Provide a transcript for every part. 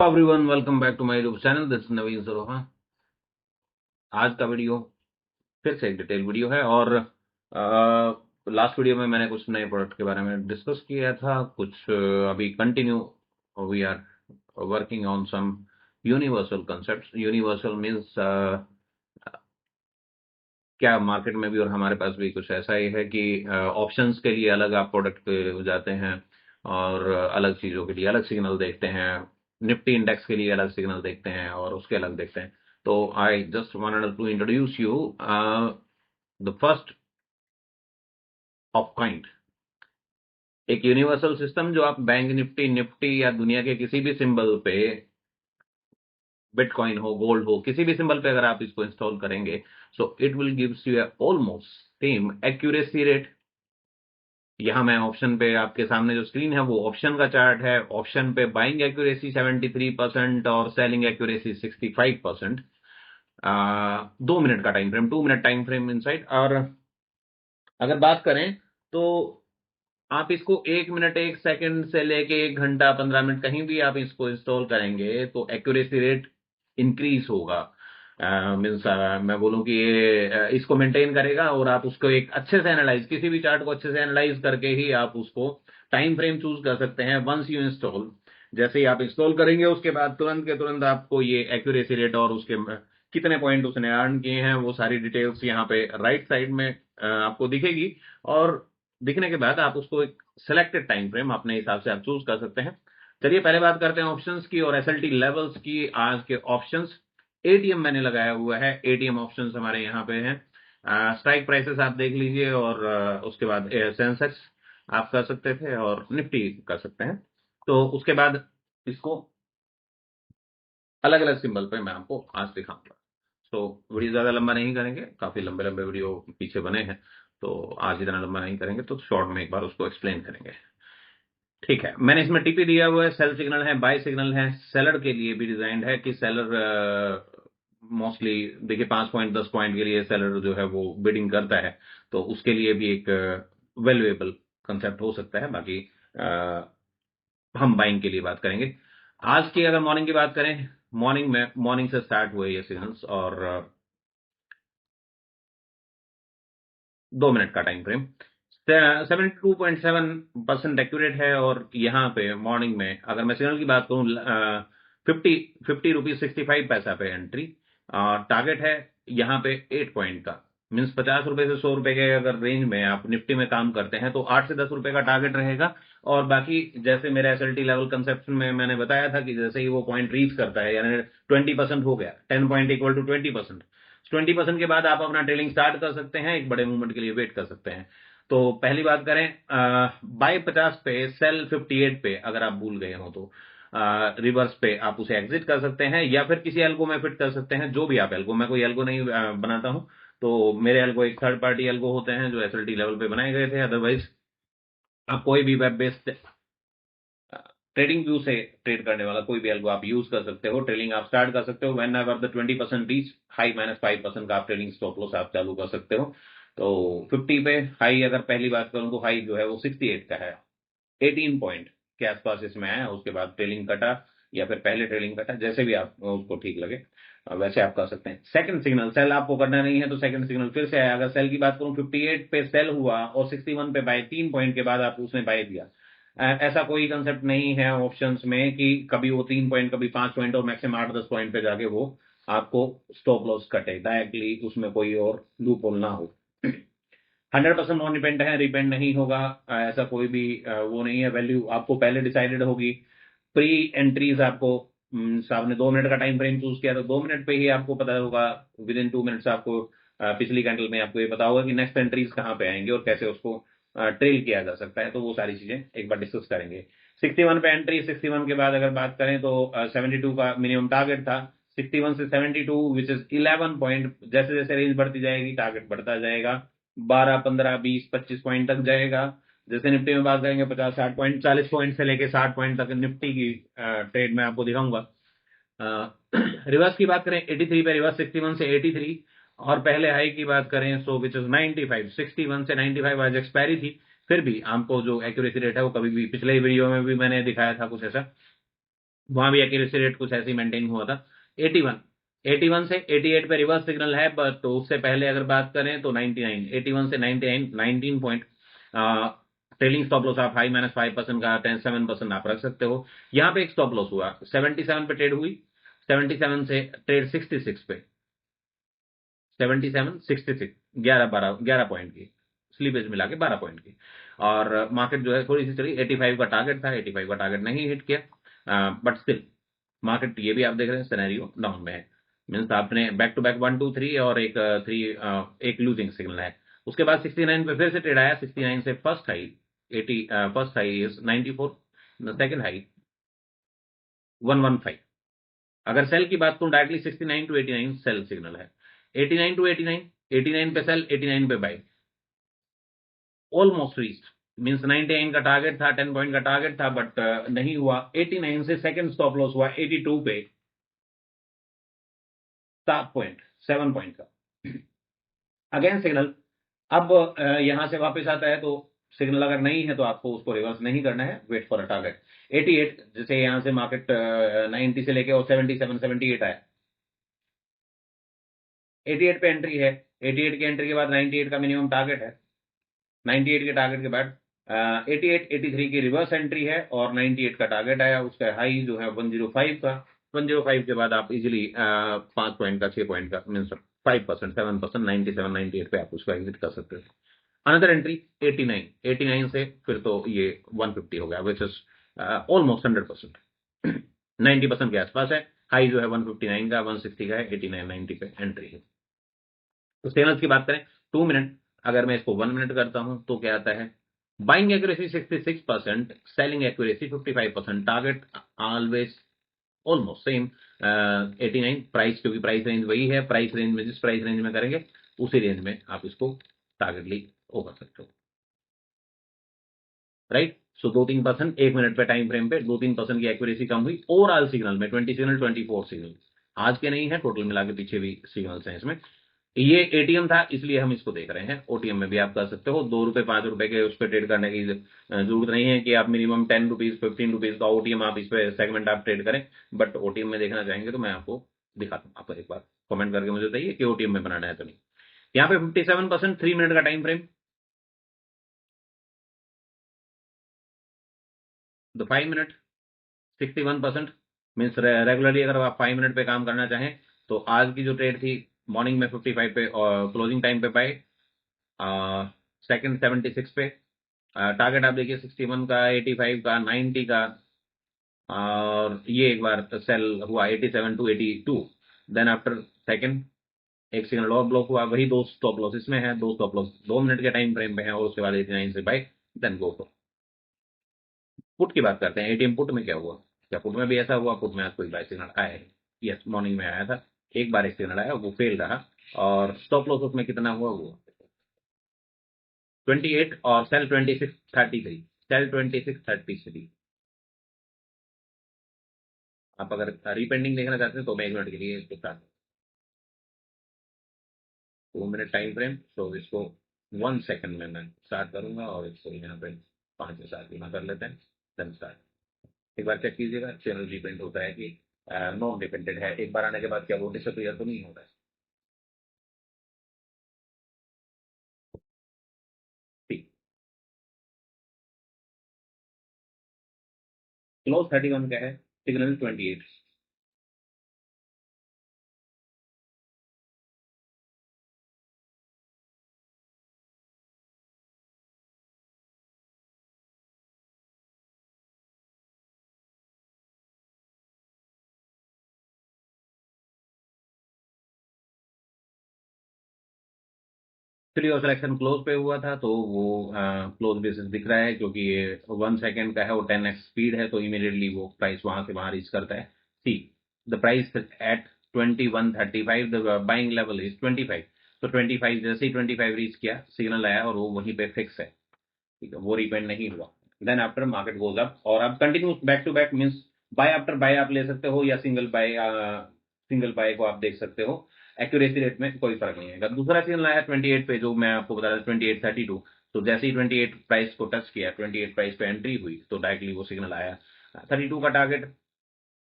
Everyone welcome back to my YouTube channel. This Naveen Saroha. आज का video फिर से एक डिटेल वीडियो है और लास्ट वीडियो में मैंने कुछ नए प्रोडक्ट के बारे में डिस्कस किया था। कुछ अभी continue we are working on some universal concepts. Universal means क्या मार्केट में भी और हमारे पास भी कुछ ऐसा ही है कि ऑप्शंस के लिए अलग आप प्रोडक्ट पे जाते हैं और अलग चीज़ों के लिए अलग सिग्नल देखते हैं। निफ्टी इंडेक्स के लिए अलग सिग्नल देखते हैं और उसके अलग देखते हैं। तो I just wanted to introduce you the first of kind, एक यूनिवर्सल सिस्टम जो आप बैंक निफ्टी निफ्टी या दुनिया के किसी भी सिंबल पे, बिटकॉइन हो गोल्ड हो, किसी भी सिंबल पे अगर आप इसको इंस्टॉल करेंगे, so it will gives you almost same accuracy rate. यहाँ मैं ऑप्शन पे, आपके सामने जो स्क्रीन है वो ऑप्शन का चार्ट है। ऑप्शन पे बाइंग एक्यूरेसी 73% और सेलिंग एक्यूरेसी 65%। 2 मिनट का time frame, 2 minute time frame inside. और अगर बात करें तो आप इसको 1 मिनट 1 सेकंड से लेके 1 घंटा 15 मिनट कहीं भी आप इसको इंस्टॉल करेंगे तो एक्यूरेसी रेट इंक्रीज होगा। मीन्स मैं बोलूं कि ये इसको मेंटेन करेगा और आप उसको एक अच्छे से एनालाइज, किसी भी चार्ट को अच्छे से एनालाइज करके ही आप उसको टाइम फ्रेम चूज कर सकते हैं वंस यू इंस्टॉल। जैसे ही आप इंस्टॉल करेंगे उसके बाद तुरंत के तुरंत आपको ये एक्यूरेसी रेट और उसके कितने पॉइंट उसने अर्न किए हैं वो सारी डिटेल्स यहाँ पे राइट साइड में आपको दिखेगी। और दिखने के बाद आप उसको एक सिलेक्टेड टाइम फ्रेम अपने हिसाब से आप चूज कर सकते हैं। चलिए पहले बात करते हैं ऑप्शंस की और एसएलटी लेवल्स की। आज के ऑप्शंस, एटीएम मैंने लगाया हुआ है, एटीएम ऑप्शंस हमारे यहाँ पे हैं। स्ट्राइक प्राइसेस आप देख लीजिए और उसके बाद सेंसेक्स आप कर सकते थे और निफ्टी कर सकते हैं। तो उसके बाद इसको अलग अलग सिंबल पे मैं आपको आज दिखाऊंगा। तो वीडियो ज्यादा लंबा नहीं करेंगे, काफी लंबे लंबे वीडियो पीछे बने हैं, तो आज इतना लंबा नहीं करेंगे, तो शॉर्ट में एक बार उसको एक्सप्लेन करेंगे। ठीक है, मैंने इसमें टीपी दिया हुआ है, सेल सिग्नल है, बाय सिग्नल है। सेलर के लिए भी डिजाइंड है कि सेलर मोस्टली देखिए 5 पॉइंट 10 पॉइंट के लिए सेलर जो है वो बिडिंग करता है, तो उसके लिए भी एक वैल्यूएबल कंसेप्ट हो सकता है। बाकी हम बाइंग के लिए बात करेंगे। आज की अगर मॉर्निंग की बात करें, मॉर्निंग में, मॉर्निंग से स्टार्ट हुए ये सिग्नल्स और 2 मिनट का टाइम फ्रेम 72.7% एक्यूरेट है। और यहाँ पे मॉर्निंग में अगर मैं सिग्नल की बात करूँ, 50 रुपीज 65 पैसा पे एंट्री टारगेट है यहाँ पे 8 पॉइंट का। मीन्स 50 रुपए से 100 रुपए के अगर रेंज में आप निफ्टी में काम करते हैं तो 8 से 10 रुपए का टारगेट रहेगा। और बाकी जैसे मेरे एसएलटी लेवल कंसेप्शन में मैंने बताया था कि जैसे ही वो पॉइंट रीच करता है, यानी 20% हो गया, 10 पॉइंट इक्वल टू 20%, 20% के बाद आप अपना ट्रेलिंग स्टार्ट कर सकते हैं, एक बड़े मूवमेंट के लिए वेट कर सकते हैं। तो पहली बात करें, बाय 50 पे, सेल 58 पे अगर आप भूल गए हो तो रिवर्स पे आप उसे एग्जिट कर सकते हैं या फिर किसी एल्गो में फिट कर सकते हैं। जो भी आप एल्गो, मैं कोई एल्गो नहीं बनाता हूं, तो मेरे एल्गो एक थर्ड पार्टी एल्गो होते हैं जो एसएलटी लेवल पे बनाए गए थे। अदरवाइज आप कोई भी वेब बेस्ड ट्रेडिंग व्यू से ट्रेड करने वाला कोई भी एल्गो आप यूज कर सकते हो। ट्रेडिंग आप स्टार्ट कर सकते हो when ever the 20% reach high -5% का आप ट्रेडिंग स्टॉप लॉस आप चालू कर सकते हो। तो 50 पे हाई अगर पहली बात करूं तो हाई जो है वो 68 का है, 18 पॉइंट के आसपास इसमें आया। उसके बाद ट्रेलिंग कटा या फिर पहले ट्रेलिंग कटा, जैसे भी आप उसको ठीक लगे वैसे आप कर सकते हैं। सेकंड सिग्नल, सेल आपको करना नहीं है तो सेकंड सिग्नल फिर से आया। अगर सेल की बात करूं, 58 पे सेल हुआ और 61 पे बाय, 3 पॉइंट के बाद आप उसने बाय दिया। ऐसा कोई कंसेप्ट नहीं है ऑप्शंस में कि कभी वो 3 पॉइंट कभी 5 पॉइंट और मैक्सिमम 8-10 पॉइंट पे जाके वो आपको स्टॉप लॉस कटे डायरेक्टली, उसमें कोई और लूप होल ना हो। 100% नॉन डिपेंड है, डिपेंड नहीं होगा। ऐसा कोई भी वो नहीं है। वैल्यू आपको पहले डिसाइडेड होगी। प्री एंट्रीज आपको आपने 2 मिनट का टाइम फ्रेम चूज किया तो 2 मिनट पे ही आपको पता होगा, विद इन 2 मिनट्स आपको पिछली कैंडल में आपको ये पता होगा कि नेक्स्ट एंट्रीज कहाँ पे आएंगे और कैसे उसको ट्रेल किया जा सकता है। तो वो सारी चीजें एक बार डिस्कस करेंगे। 61 पे एंट्री, 61 के बाद अगर बात करें तो 72 का मिनिमम टारगेट था। 61 से 72 विच इज 11 पॉइंट। जैसे जैसे रेंज बढ़ती जाएगी टारगेट बढ़ता जाएगा, 12 15 20 25 पॉइंट तक जाएगा। जैसे निफ्टी में बात करेंगे 50-60 पॉइंट, 40 पॉइंट से लेके 60 पॉइंट तक निफ्टी की ट्रेड में आपको दिखाऊंगा। रिवर्स की बात करें 83 पे रिवर्स, 61 से 83। और पहले हाई की बात करें सो विच इज 95, 61 से 95 आज एक्सपायरी थी। फिर भी आपको जो एक्यूरेसी रेट है वो कभी भी, पिछले वीडियो में भी मैंने दिखाया था कुछ ऐसा, वहां भी एक्यूरेसी रेट कुछ ऐसी मेंटेन हुआ था। 81, 81 से 88 पे रिवर्स सिग्नल है, बट तो उससे पहले अगर बात करें तो 99, 81 से 99, 19 पॉइंट ट्रेलिंग स्टॉप लॉस आप हाई -5% का 7% आप रख सकते हो। यहाँ पे एक स्टॉप लॉस हुआ 77 पे ट्रेड हुई, 77 से ट्रेड 66 पे, 77 66, 11 पॉइंट की स्लीपेज मिला के 12 पॉइंट की। और मार्केट जो है थोड़ी सी चली, 85 का टारगेट था, 85 का टारगेट नहीं हिट किया, बट स्टिल मार्केट ये भी आप देख रहे हैं सिनेरियो डाउन में है। मीन्स आपने बैक टू बैक 1 2 3 और एक 3 एक लूजिंग सिग्नल है। उसके बाद 69 पे फिर से ट्रेड आया, 69 से first high 80, first high is 94, second high 115। अगर सेल की बात करूं डायरेक्टली 69 टू 89 सेल सिग्नल है, 89 टू 89, 89 पे सेल, 89 पे बाई, ऑलमोस्ट रीच। मीन्स 99 का टारगेट था, 10 पॉइंट का टारगेट था, बट नहीं हुआ। 89 से सेकंड स्टॉप लॉस हुआ 82 पे, 7 पॉइंट, 7 पॉइंट का अगेन सिग्नल। अब यहां से वापस आता है तो सिग्नल अगर नहीं है तो आपको उसको रिवर्स नहीं करना है, वेट फॉर अ टारगेट 88। जैसे यहां से मार्केट 90 से लेके और 77 78 आया, 88 पे एंट्री है, 88 की एंट्री के बाद 98 का मिनिमम टारगेट है, 98 के टारगेट के बाद 88 83 की रिवर्स एंट्री है और 98 का टारगेट आया। उसका हाई जो है 105 का, 105 के बाद आप इजीली 5 पॉइंट का 6 पॉइंट का मीन 5% 7%, 97 98 पे आप उसको एग्जिट कर सकते हो। अनदर एंट्री 89, 89 से फिर तो ये 150 हो गया, विच इज ऑलमोस्ट 100%, 90% के आसपास है। हाई जो है 159 का, 160 का है, 89 90 पे एंट्री है। तो स्टेनर्स की बात करें 2 मिनट, अगर मैं इसको 1 मिनट करता हूं तो क्या आता है, buying accuracy 66%, selling accuracy 55%, target always almost same 89 price, क्योंकि प्राइस रेंज वही है, प्राइस रेंज में जिस प्राइस रेंज में करेंगे उसी रेंज में आप इसको टारगेटली वो कर सकते हो, राइट। सो 2-3% 1 मिनट पे टाइम फ्रेम पे 2-3% की एक्यूरेसी कम हुई। ओवरऑल सिग्नल में 20 सिग्नल, 24 सिग्नल आज के नहीं है, टोटल मिला के पीछे भी सिग्नल्स हैं इसमें। ये एटीएम था इसलिए हम इसको देख रहे हैं, ओटीएम में भी आप कर सकते हो। 2 रुपए 5 रुपए के उस पर ट्रेड करने की जरूरत नहीं है कि आप मिनिमम 10 रुपीज 15 रुपीज का ओटीएम आप इस पे सेगमेंट आप ट्रेड करें। बट ओटीएम में देखना चाहेंगे तो मैं आपको दिखाता हूँ, आपको एक बार कमेंट करके मुझे बताइए कि ओटीएम में बनाना है तो नहीं। यहाँ पे 57%, 3 मिनट का टाइम फ्रेम, तो 5 मिनट 61%। मीन्स रेगुलरली अगर आप 5 मिनट पे काम करना चाहें तो आज की जो ट्रेड थी मॉर्निंग में 55 पे और क्लोजिंग टाइम पे पाए, सेकंड 76 पे, टारगेट आप देखिए 61 का, 85 का, 90 का, और ये एक बार सेल हुआ 87 टू 82। देन आफ्टर सेकंड एक सिग्नल और ब्लॉक हुआ, वही दो स्टॉप लॉस इसमें है, दो स्टॉप लॉस 2 मिनट के टाइम फ्रेम पे है, और उसके बाद 89 से बाय, देन गो। पुट की बात करते हैं, एटीएम पुट में क्या हुआ, क्या पुट में भी ऐसा हुआ? पुट में आज कोई बाय सिग्नल आया है? यस, मॉर्निंग में आया था, एक बार एक सिग्नल आया, वो फेल रहा, और स्टॉप लॉस उसमें कितना हुआ, वो 28 और सेल 2633, सेल 2633। आप अगर रीपेंडिंग देखना चाहते हैं तो मैं 1 मिनट के लिए इसको स्टार्ट, 2 मिनट टाइम फ्रेम, तो इसको 1 सेकंड में मैं स्टार्ट करूंगा, और इसको यहाँ पे 5 से 7 गुना कर लेते हैं, देन स्टार्ट। एक बार चेक कीजिएगा चैनल डिपेंड होता है कि नॉन डिपेंडेंट है, एक बार आने के बाद क्या वो डिसअपीयर तो नहीं होता है। ठीक, क्लोज 31 का है, सिग्नल 28। एक्चुअली और सिलेक्शन क्लोज पे हुआ था तो वो क्लोज बेसिस दिख रहा है, क्योंकि ये 1 सेकंड का है और 10x स्पीड है, तो इमीडिएटली वो प्राइस वहां से वहां रीच करता है। See the price at 2135, the buying level is 25। तो 25 जैसे ही 25 रीच किया, सिग्नल आया और वो वहीं पे फिक्स है, ठीक है, वो रिपेंड नहीं हुआ। Then after market goes up, और आप continue back to back means buy after buy आप ले सकते हो, या सिंगल बाय को आप देख सकते हो। एक्यूरेसी रेट में कोई फर्क नहीं है। दूसरा सिग्नल आया 28 पे, जो मैं आपको बता रहा था 2832। तो जैसे ही 28 प्राइस को टच किया, 28 प्राइस पे एंट्री हुई, तो डायरेक्टली वो सिग्नल आया 32 का टारगेट,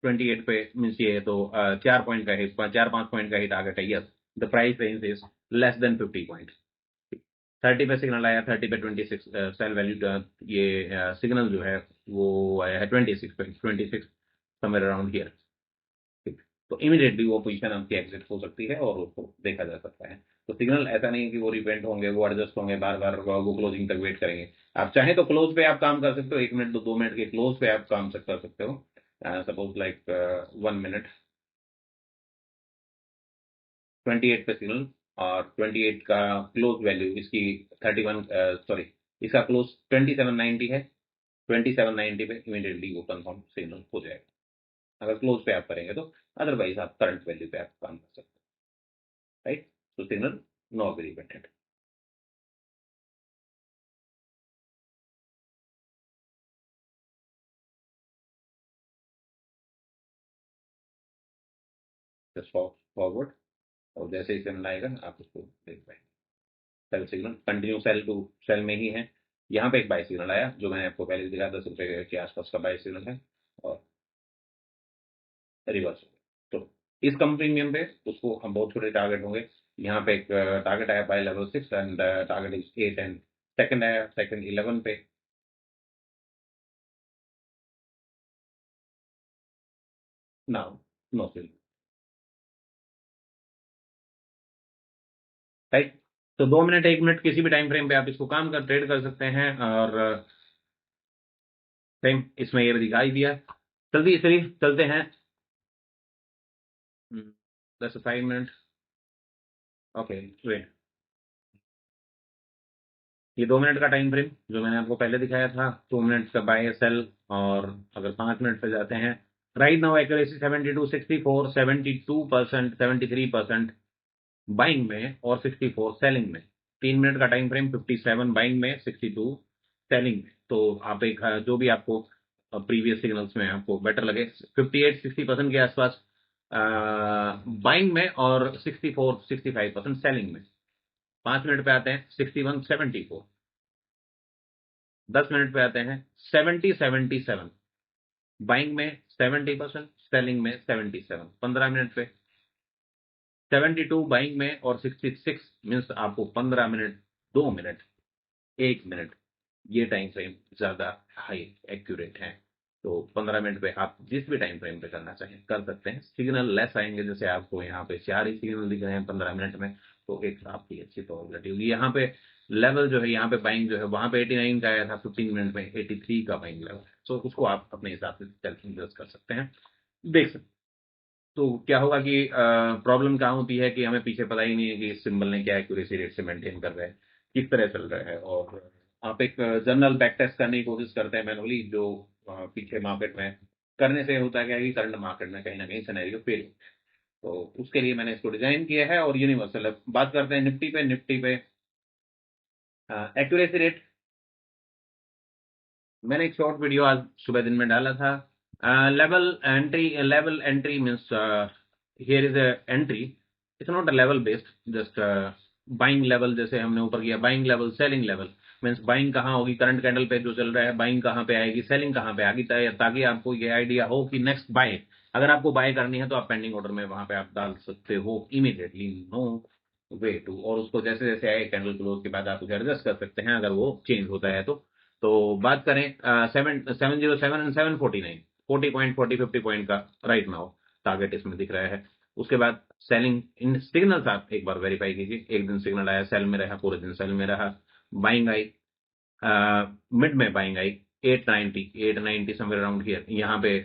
28 पे मीन्स ये तो 4 पॉइंट का ही 4-5 पॉइंट का ही टारगेट है। Yes, the price range is less than 50 point. 30 पे सिग्नल आया, 30 पे 26 सेल वैल्यू, ये सिग्नल जो है वो आया है 26 पे, 26 समवेयर अराउंड हियर। ठीक, तो इमीडिएटली वो पोजीशन आपकी एग्जिट हो सकती है और उसको देखा जा सकता है। तो सिग्नल ऐसा नहीं है कि वो रिपेंट होंगे, वो एडजस्ट होंगे, बार बार वो क्लोजिंग तक वेट करेंगे। आप चाहें तो क्लोज पे आप काम कर सकते हो, 1 मिनट 2 मिनट के क्लोज पे आप काम कर सकते हो। सपोज लाइक 1 मिनट 28 पे सिग्नल, और 28 का क्लोज वैल्यू इसकी 31, सॉरी, इसका क्लोज 2790 है। 2790 पे इमीडिएटली वो कंफर्म सिग्नल हो जाएगा अगर क्लोज पे आप करेंगे तो। अदरवाइज आप करंट वैल्यू पे आप काम कर सकते हैं, राइट। तो signal no very dependent. Just forward, और जैसे ही सिग्नल आएगा आप उसको देख पाएंगे। Sell signal continue sell to sell में ही है। यहाँ पे एक बाय सिग्नल आया जो मैंने आपको पहले दिखाया, 10 रुपए के आसपास का बाय सिग्नल है, और रिवर्स हो गया। तो इस कम प्रीमियम पे उसको हम बहुत छोटे टारगेट होंगे। यहाँ पे एक टारगेट आया buy level 6 and target is 8, and second आया सेकंड 11 पे। Now no signal, right. तो 2 मिनट 1 मिनट किसी भी टाइम फ्रेम पे आप इसको काम कर ट्रेड कर सकते हैं, और सेम इसमें ये दिखाई दिया। जल्दी चलिए चलते हैं। 10 5 मिनट, ओके वेट। ये 2 मिनट का टाइम फ्रेम जो मैंने आपको पहले दिखाया था, 2 मिनट का बाय सेल। और अगर 5 मिनट पे जाते हैं, राइट नाउ एक्यूरेसी 72 64 72%, 73% बाइंग में और 64 सेलिंग में। 3 मिनट का टाइम फ्रेम, 57 बाइंग में, 62 सेलिंग में। तो आप एक जो भी आपको प्रीवियस सिग्नल्स में आपको बेटर लगे, 58-60% के आसपास बाइंग में, और 64-65% सेलिंग में। 5 मिनट पे आते हैं, 61-74। 10 मिनट पे आते हैं, 70-77 बाइंग में, 70%, सेलिंग में 77। 15 मिनट पे 72 बाइंग में और 66, मीन्स आपको 15 मिनट, 2 मिनट, 1 मिनट, ये टाइम फ्रेम ज्यादा हाई एक्यूरेट है। तो 15 मिनट पे आप जिस भी टाइम फ्रेम पे करना चाहें कर सकते हैं। सिग्नल लेस आएंगे, जैसे आपको यहाँ पे 4 ही सिग्नल दिख रहे हैं 15 मिनट में, तो एक आपकी अच्छी प्रोबेबिलिटी होगी। यहाँ पे लेवल जो है, यहाँ पे बाइंग जो है, वहां पे 89 का आया था, 15 मिनट में 83 का बाइंग लेवल है। सो उसको आप अपने हिसाब से कैलकुलेट कर सकते हैं, देख सकते हैं। तो क्या होगा कि प्रॉब्लम कहाँ होती है कि हमें पीछे पता ही नहीं है कि इस सिंबल ने क्या एक्यूरेसी रेट से मेंटेन कर रहा है, किस तरह चल रहा है। और आप एक जनरल बैक टेस्ट करने की कोशिश करते हैं मैनुअली, जो पीछे मार्केट में करने से होता क्या है कि करंट मार्केट में कहीं ना कहीं सिनेरियो फेल। तो उसके लिए मैंने इसको डिजाइन किया है, और यूनिवर्सल है। बात करते हैं निफ्टी पे। निफ्टी पे एक्यूरेसी रेट, मैंने एक शॉर्ट वीडियो आज सुबह दिन में डाला था। Level entry means here is entry, it's not a level based, just buying level. जैसे हमने ऊपर किया buying level, selling level, means buying कहाँ होगी, करंट कैंडल पे जो चल रहा है, बाइंग कहाँ पे आएगी, सेलिंग कहाँ पे आएगी, ताकि आपको ये आइडिया हो कि नेक्स्ट बाय, अगर आपको बाय करनी है तो आप पेंडिंग ऑर्डर में वहां पे आप डाल सकते हो इमीडिएटली, नो वे टू। और उसको जैसे जैसे आए कैंडल क्लोज के बाद आप उसे एडजस्ट कर सकते हैं अगर वो चेंज होता है तो। बात करें 707 एंड 749, 40 पॉइंट 40-50 पॉइंट का राइट नाउ टारगेट इसमें दिख रहा है। उसके बाद सेलिंग इन सिग्नल्स आप एक बार वेरीफाई कीजिए। एक दिन सिग्नल आया, सेल में रहा, पूरे दिन सेल में रहा। बाइंग आई, मिड में buying I, 890 somewhere around here, यहाँ पे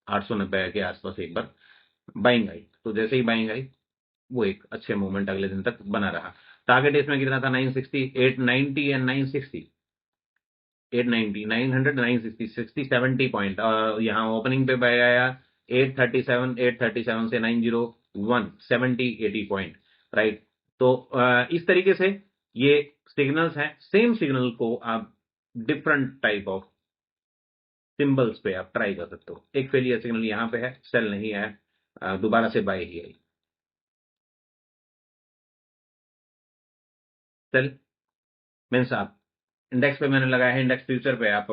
890 के आसपास एक बार बाइंग आई। तो जैसे ही बाइंग आई, वो एक अच्छे मूवमेंट अगले दिन तक बना रहा। टारगेट इसमें कितना था, 960, 890 एंड 960, 890, 900, 960, 60-70 पॉइंट। यहाँ ओपनिंग पे बाय आया 837, 837 से 901, 70-80 पॉइंट, राइट। तो इस तरीके से ये सिग्नल्स हैं। सेम सिग्नल को आप डिफरेंट टाइप ऑफ सिंबल्स पे आप ट्राई कर सकते हो। एक फेलियर सिग्नल यहाँ पे है, सेल नहीं है, दोबारा से बाय ही आई, सेल मीन्स आप इंडेक्स पे मैंने लगाया है, इंडेक्स फ्यूचर पे आप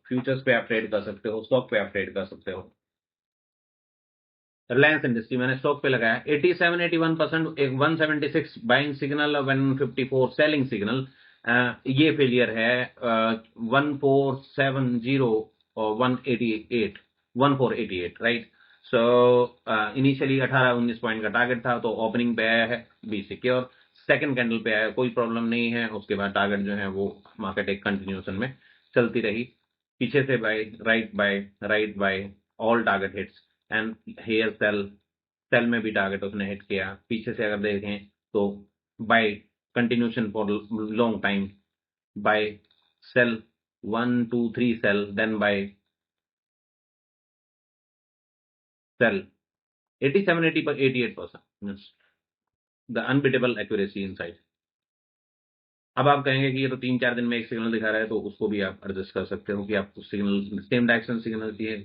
फ्यूचर्स पे आप ट्रेड कर सकते हो, स्टॉक पे आप ट्रेड कर सकते हो। रिलायंस इंडस्ट्री मैंने स्टॉक पे लगाया 87 81%, एक 176 बाइंग सिग्नल और 154 सेलिंग सिग्नल। ये फेलियर है 1470 और 1488 राइट। सो इनिशियली 18-19 पॉइंट का टारगेट था, तो ओपनिंग पे आया है बी सिक्योर, सेकंड कैंडल पे आया, कोई प्रॉब्लम नहीं है। उसके बाद टारगेट जो है वो मार्केट एक कंटिन्यूएशन में चलती रही, पीछे से buy, right buy, all target hits and here sell, sell में भी टारगेट उसने हिट किया। पीछे से अगर देखें तो buy continuation for long time, buy sell 1 2 3 sell, then buy sell 87 88% means the unbeatable accuracy inside. अब आप कहेंगे कि ये तो 3-4 दिन में एक सिग्नल दिखा रहा है, तो उसको भी आप एडजस्ट कर सकते हो कि आपको सिग्नल सेम डायरेक्शन सिग्नल चाहिए,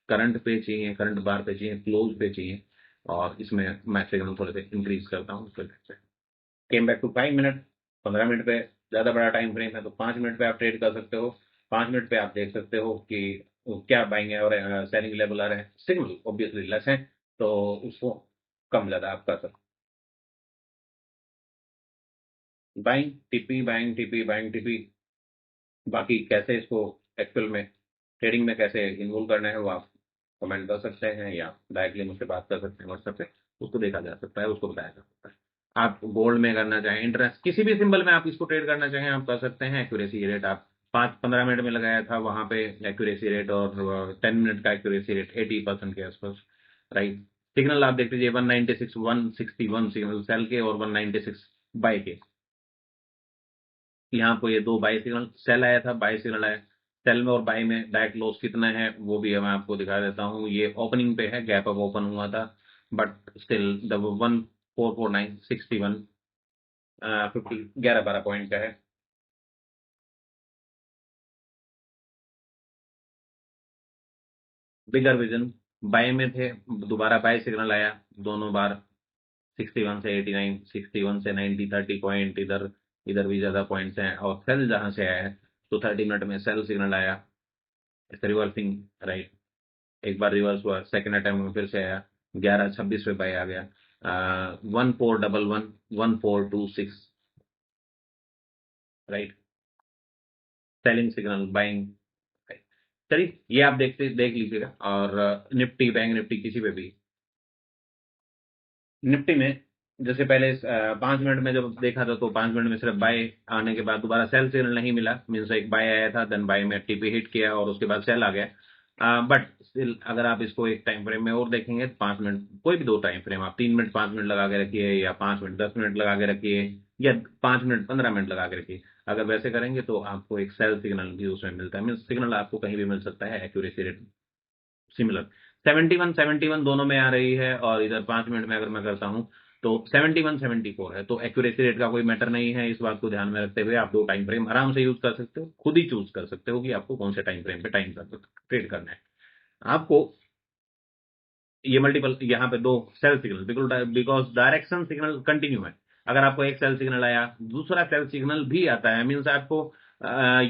करंट पे चाहिए, करंट बार पे चाहिए, क्लोज पे चाहिए, और इसमें मैं सिग्नल थोड़े से इंक्रीज करता हूँ। Came back to 5 minute, 15 minute पे ज़्यादा बड़ा टाइम फ्रेम है तो 5 मिनट पे आप ट्रेड कर सकते हो। 5 मिनट पे आप देख सकते हो कि क्या बाइंग है और सेलिंग लेवल आ रहे हैं, सिग्नल ऑब्वियसली लेस है, तो उसको कम ज़्यादा आप कर सकते हो। बाइंग टीपी बाइंग टीपी, बाकी कैसे इसको एक्चुअल में ट्रेडिंग में कैसे इन्वॉल्व करना है वो आप कमेंट कर सकते हैं या डायरेक्टली मुझसे बात कर सकते हैं व्हाट्सएप पे, उसको देखा जा सकता है, उसको बताया जा सकता है। आप गोल्ड में करना चाहें, इंटरेस्ट किसी भी सिंबल में आप इसको ट्रेड करना चाहें आप कर सकते हैं। एक्यूरेसी रेट आप 5-15 मिनट में लगाया था, वहां पे एक्यूरेसी रेट और 10 मिनट का एक्यूरेसी रेट 80% के आसपास राइट। सिग्नल आप देख लीजिए 196 161 सिग्नल सेल के और 196 बाय के। यहाँ आपको ये दो बाई सिग्नल, सेल आया था, बाई सिग्नल आया। सेल में और बाई में डायरेक्ट लॉस कितना है वो भी मैं आपको दिखा देता हूँ। ये ओपनिंग पे है, गैप अप ओपन हुआ था, बट स्टिल द 144961 50 11-12 पॉइंट का है। बिगर विजन बाय में थे, दोबारा बाय सिग्नल आया, दोनों बार 61 से 89, 61 से 90, 30 पॉइंट इधर, इधर भी ज्यादा पॉइंट्स हैं। और सेल जहां से आया है तो 30 मिनट में सेल सिग्नल आया, रिवर्सिंग राइट। एक बार रिवर्स हुआ, सेकंड अटेम्प्ट में फिर से आया, 11-26 पे बाय आ गया, 1411 1426 राइट, सेलिंग सिग्नल बाइंग। चलिए ये आप देख लीजिएगा। और निफ्टी, बैंक निफ्टी किसी पे भी, निफ्टी में जैसे पहले 5 मिनट में जब देखा था तो 5 मिनट में सिर्फ बाय आने के बाद दोबारा सेल सिग्नल नहीं मिला, मीन्स एक बाय आया था, देन बाय में टीपी हिट किया और उसके बाद सेल आ गया। बट स्टिल अगर आप इसको एक टाइम फ्रेम में और देखेंगे तो 5 मिनट, कोई भी दो टाइम फ्रेम, आप 3 मिनट 5 मिनट लगा के रखिए या 5 मिनट 10 मिनट लगा के रखिए या 5 मिनट 15 मिनट लगा के रखिए, अगर वैसे करेंगे तो आपको एक सेल सिग्नल भी उसमें मिलता है। मीन्स सिग्नल आपको कहीं भी मिल सकता है, एक्यूरेसी रेट सिमिलर 71-71 दोनों में आ रही है। और इधर 5 मिनट में अगर मैं करता हूं तो 71-74 है, तो एक्यूरेसी रेट का कोई मैटर नहीं है। इस बात को ध्यान में रखते हुए आप दो टाइम फ्रेम आराम से यूज कर सकते हो, खुद ही चूज कर सकते हो कि आपको कौन से टाइम फ्रेम पे टाइम कर ट्रेड करना है। आपको ये मल्टीपल यहाँ पे दो सेल सिग्नल, बिल्कुल बिकॉज डायरेक्शन सिग्नल कंटिन्यू है। अगर आपको एक सेल सिग्नल आया, दूसरा सेल सिग्नल भी आता है, मीन्स आपको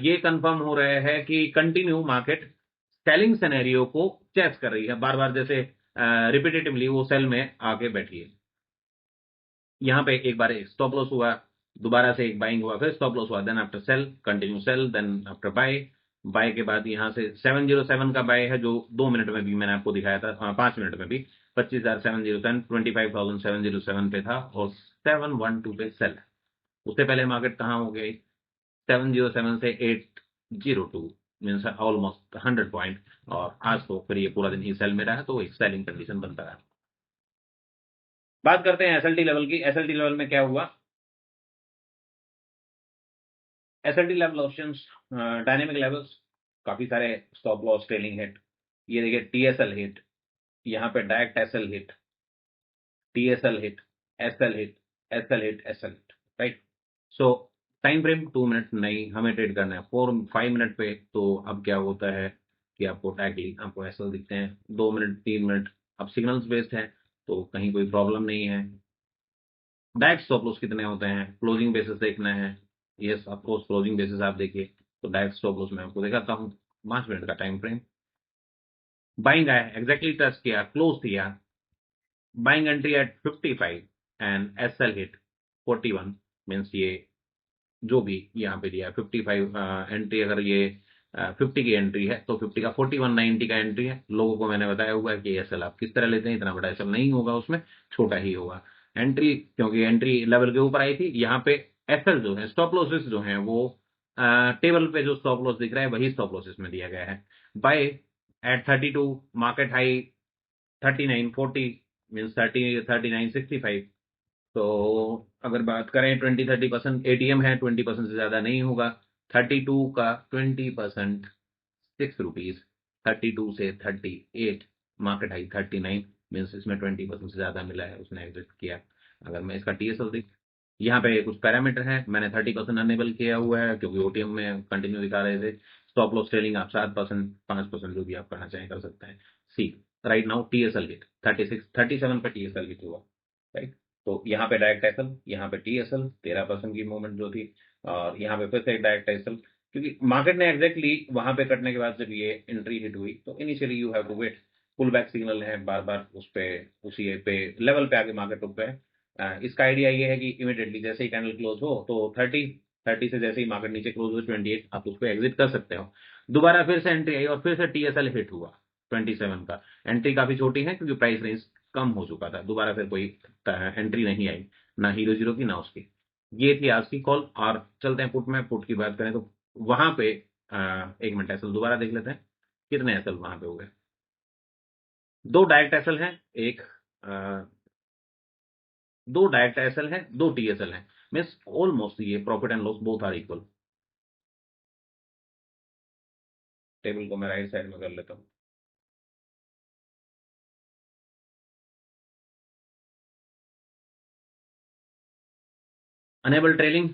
ये कंफर्म हो रहा है कि कंटिन्यू मार्केट सेलिंग सिनेरियो को चेस कर रही है, बार बार जैसे रिपीटेटिवली वो सेल में आके बैठी है। यहाँ पे एक बार एक स्टॉप लॉस हुआ, दोबारा से एक बाइंग हुआ, फिर स्टॉप लॉस हुआ, then after sell continue sell, then after buy, buy के बाद यहाँ से 707 का बाय है जो 2 मिनट में भी मैंने आपको दिखाया था, 5 मिनट में भी 25,707 25,707 पे था और 712 पे सेल है। उससे पहले मार्केट कहाँ हो गई, 707 से 802, मीन्स ऑलमोस्ट 100 पॉइंट। और आज तो फिर ये पूरा दिन ही सेल में रहा, तो एक सेलिंग कंडीशन बनता रहा। बात करते हैं एसएलटी लेवल की। एसएलटी लेवल में क्या हुआ, SLT level options, dynamic levels, काफी सारे स्टॉप लॉस, ट्रेलिंग हिट, ये देखिए टीएसएल हिट, यहाँ पे direct SL hit, TSL hit, SL hit, SL hit, SL hit right. So time frame 2 minute नहीं, हमें ट्रेड करना है 4-5 मिनट पे। तो अब क्या होता है कि आपको डायरेक्टली आपको एसएल दिखते हैं 2 मिनट 3 मिनट। अब सिग्नल्स बेस्ड है तो कहीं कोई प्रॉब्लम नहीं है। डायरेक्ट स्टॉप लॉस कितने होते हैं, क्लोजिंग बेसिस देखना है, यस ऑफकोर्स क्लोजिंग बेसिस आप देखिए। तो डायरेक्ट स्टॉप लॉस मैं आपको दिखाता हूँ, 5 मिनट का टाइम फ्रेम, बाइंग आया, एग्जैक्टली टच किया, क्लोज किया, buying entry at 55 and SL hit 41, means ये जो भी यहाँ पे दिया है 55 एंट्री, अगर ये 50 की एंट्री है तो 50 का 4190 का एंट्री है। लोगों को मैंने बताया हुआ है कि एसएल आप किस तरह लेते हैं, इतना बड़ा एसएल नहीं होगा उसमें, छोटा ही होगा एंट्री, क्योंकि एंट्री लेवल के ऊपर आई थी। यहाँ पे एसएल जो है, स्टॉप लॉसेस जो है वो टेबल पे जो स्टॉप लॉस दिख रहा है वही स्टॉप लॉसेस में दिया गया है। Buy at 32, market high 3940, means 3965। तो अगर बात करें 20-30% एटीएम है, 20% से ज्यादा नहीं होगा। 32 का 20% ₹6, 32 से 38, मार्केट हाई 39, मीन्स इसमें 20% से ज्यादा मिला है, उसने एग्जिट किया। अगर मैं इसका टीएसएल देख, यहाँ पे कुछ पैरामीटर है, मैंने 30% अनेबल किया हुआ है क्योंकि ओटीएम में कंटिन्यू दिखा रहे थे। स्टॉप लॉस ट्रेलिंग आप 7%, 5% जो भी आप करना चाहें कर सकते हैं। सी राइट नाउ टीएसएल हिट 37 पे टीएसएल हिट हुआ, राइट। तो यहाँ पे डायरेक्ट एसएल, यहाँ पे टीएसएल 13% की मूवमेंट जो थी, और यहाँ पे फिर से डायरेक्ट एसएल, क्योंकि मार्केट ने एग्जैक्टली वहां पे कटने के बाद जब ये एंट्री हिट हुई तो initially you have to wait. Pull back signal है, बार बार उस पे उसी पे लेवल पे आके मार्केट रुक गए। इसका आइडिया ये है कि इमीडिएटली जैसे ही कैंडल क्लोज हो तो 30 से जैसे ही मार्केट नीचे क्लोज हो 28 आप उसको एग्जिट कर सकते हो। दोबारा फिर से एंट्री आई और फिर से टीएसएल हिट हुआ 27 का। एंट्री काफी छोटी है क्योंकि प्राइस रेंज कम हो चुका था, दोबारा फिर कोई एंट्री नहीं आई, ना हीरो जीरो की ना उसकी। ये थी आज की कॉल। और चलते हैं पुट में। पुट की बात करें तो वहां पे एक मिनट, एसएल दोबारा देख लेते हैं कितने एसएल वहां पे हो गए। दो डायरेक्ट एसएल हैं, एक दो डायरेक्ट एसएल हैं, दो टीएसएल हैं, मीन्स ऑलमोस्ट ये profit and loss both are equal. Table को मैं राइट साइड में कर लेता हूँ। अनेबल ट्रेलिंग,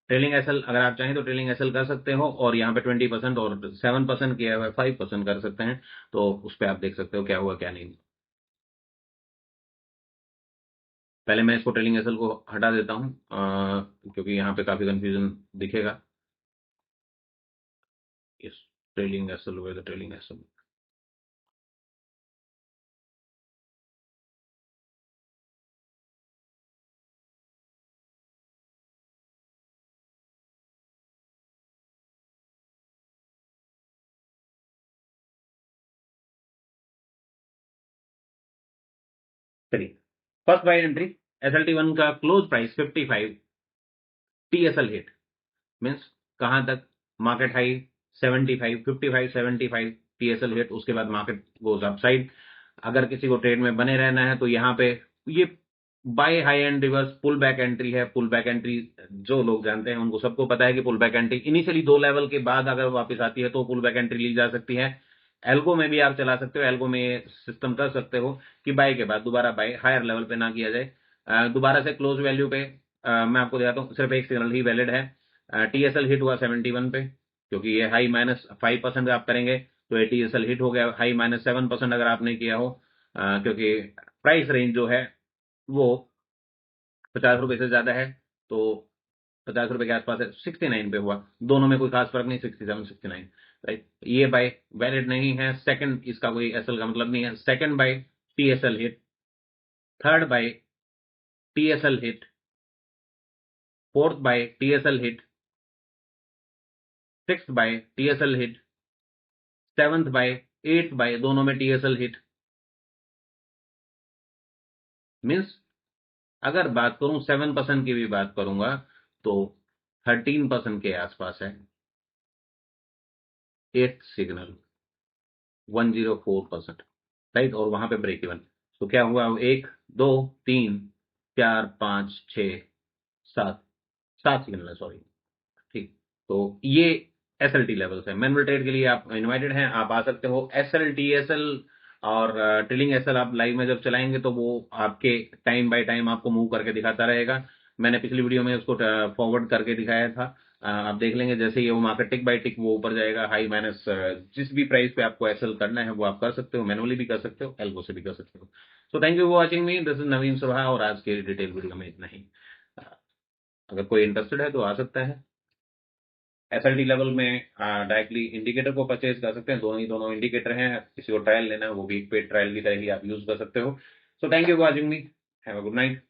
ट्रेलिंग एसएल अगर आप चाहें तो ट्रेलिंग एसएल कर सकते हो, और यहाँ पे 20% और 7% किया हुआ है, 5% कर सकते हैं। तो उस पर आप देख सकते हो क्या हुआ क्या नहीं। पहले मैं इसको ट्रेलिंग एसएल को हटा देता हूँ क्योंकि यहाँ पे काफी कंफ्यूजन दिखेगा। यस, ट्रेलिंग एसएल हुए तो ट्रेलिंग एसएल। चलिए, फर्स्ट बाय एंट्री SLT1 का close price 55, TSL hit, means कहां तक, मार्केट हाई 75, 55 75, टीएसएल हिट, उसके बाद मार्केट गोज अपसाइड। अगर किसी को ट्रेड में बने रहना है तो यहाँ पे ये by high and reverse pull back entry है। पुल बैक एंट्री जो लोग जानते हैं उनको सबको पता है कि पुल बैक एंट्री इनिशियली दो लेवल के बाद अगर वापस आती है तो पुल बैक एंट्री ली जा सकती है। एल्गो में भी आप चला सकते हो, एल्गो में ये सिस्टम कर सकते हो कि बाय के बाद दोबारा बाय हायर लेवल पे ना किया जाए। दोबारा से क्लोज वैल्यू पे मैं आपको दिखाता हूँ, सिर्फ एक सिग्नल ही वैलिड है। टीएसएल हिट हुआ 71 पे, क्योंकि ये हाई -5% आप करेंगे तो ये टीएसएल हिट हो गया। हाई -7% अगर आपने किया हो, क्योंकि प्राइस रेंज जो है वो ₹50 से ज्यादा है, तो ₹50 के आसपास है, 69 पे हुआ। दोनों में कोई खास फर्क नहीं, 67 69, राइट। ये बाय वैलिड नहीं है। सेकंड, इसका कोई एसएल का मतलब नहीं है। Second buy TSL hit, third buy TSL hit, fourth buy TSL hit, sixth buy TSL hit, seventh buy, eighth buy, दोनों में टीएसएल हिट। मीन्स अगर बात करूं 7% की भी बात करूंगा तो 13% के आसपास है। Eighth signal 104%, right. और वहां पे ब्रेक इवन। तो क्या हुआ, एक, दो, तीन, चार, पांच, छ, सात, सात सिग्नल है, सॉरी, ठीक। तो ये एसएलटी लेवल्स है। मैनुअल ट्रेड के लिए आप इनवाइटेड हैं, आप आ सकते हो। एसएल, टीएसएल और ट्रेलिंग एसएल आप लाइव में जब चलाएंगे तो वो आपके टाइम बाय टाइम आपको मूव करके दिखाता रहेगा। मैंने पिछली वीडियो में उसको फॉरवर्ड करके दिखाया था। आप देख लेंगे जैसे ही वो मार्केट टिक बाय टिक वो ऊपर जाएगा, हाई माइनस जिस भी प्राइस पे आपको एसएल करना है वो आप कर सकते हो, मैनुअली भी कर सकते हो, एल्गो से भी कर सकते हो। So thank you for watching me, this is Naveen Subah, और आज के डिटेल वीडियो में इतना ही। अ, अगर कोई इंटरेस्टेड है तो आ सकता है। एसएलटी लेवल में डायरेक्टली इंडिकेटर को परचेज कर सकते हैं। दोनों इंडिकेटर हैं, किसी को ट्रायल लेना है वो भी एक पेड ट्रायल की तरह ही आप यूज कर सकते हो। So thank you for watching me, have a good night.